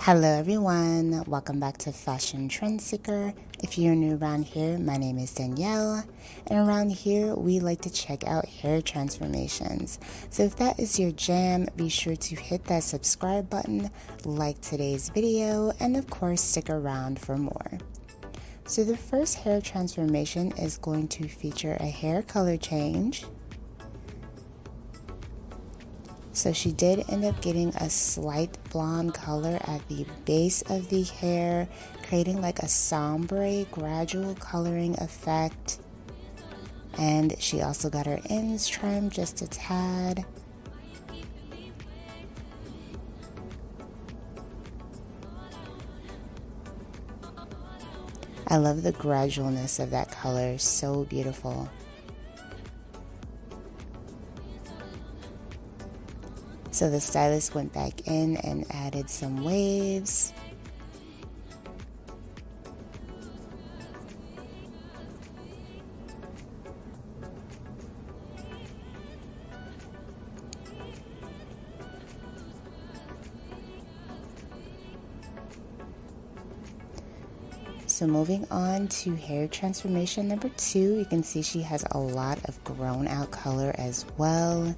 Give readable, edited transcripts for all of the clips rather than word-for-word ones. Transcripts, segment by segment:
Hello everyone, welcome back to Fashion Trend Seeker. If you're new around here, my name is Danielle, and around here we like to check out hair transformations. So if that is your jam, be sure to hit that subscribe button, like today's video, and of course stick around for more. So the first hair transformation is going to feature a hair color change. So she did end up getting a slight blonde color at the base of the hair, creating like a sombre gradual coloring effect. And she also got her ends trimmed just a tad. I love the gradualness of that color, so beautiful. So the stylist went back in and added some waves. So moving on to hair transformation number 2, you can see she has a lot of grown out color as well.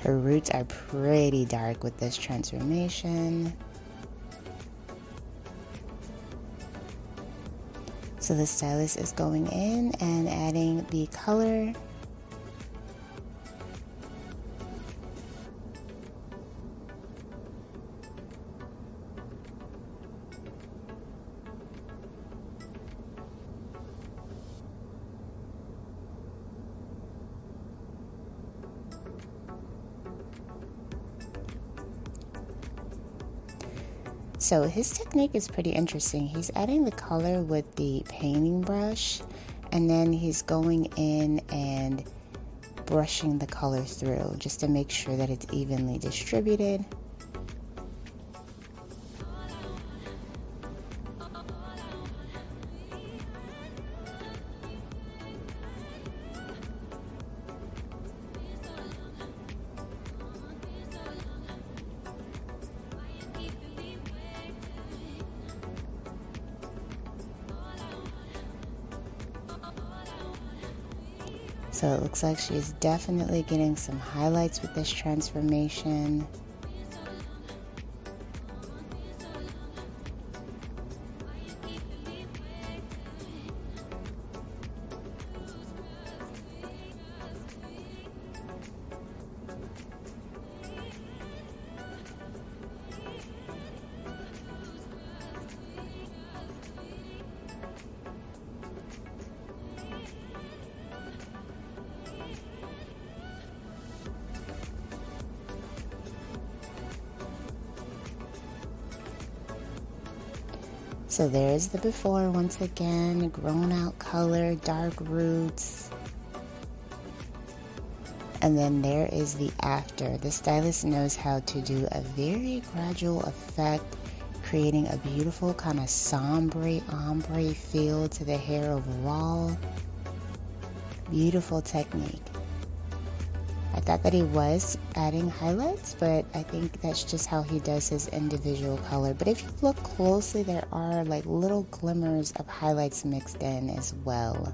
Her roots are pretty dark with this transformation. So the stylist is going in and adding the color. So his technique is pretty interesting. He's adding the color with the painting brush, and then he's going in and brushing the color through just to make sure that it's evenly distributed. So it looks like she's definitely getting some highlights with this transformation. So there's the before once again, grown out color, dark roots. And then there is the after. The stylist knows how to do a very gradual effect, creating a beautiful kind of sombre ombre feel to the hair overall. Beautiful technique. I thought that he was adding highlights, but I think that's just how he does his individual color. But if you look closely, there are like little glimmers of highlights mixed in as well.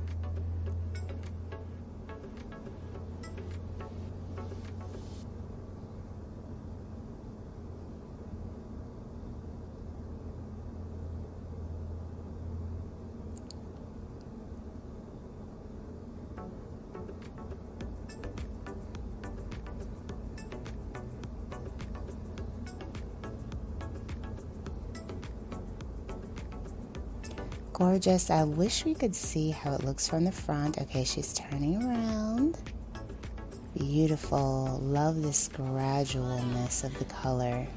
Gorgeous. I wish we could see how it looks from the front. Okay, she's turning around. Beautiful. Love this gradualness of the color.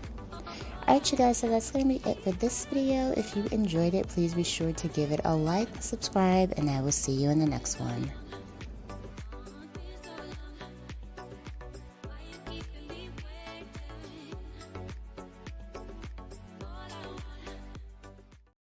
Alright you guys, so that's going to be it for this video. If you enjoyed it, please be sure to give it a like, subscribe, and I will see you in the next one.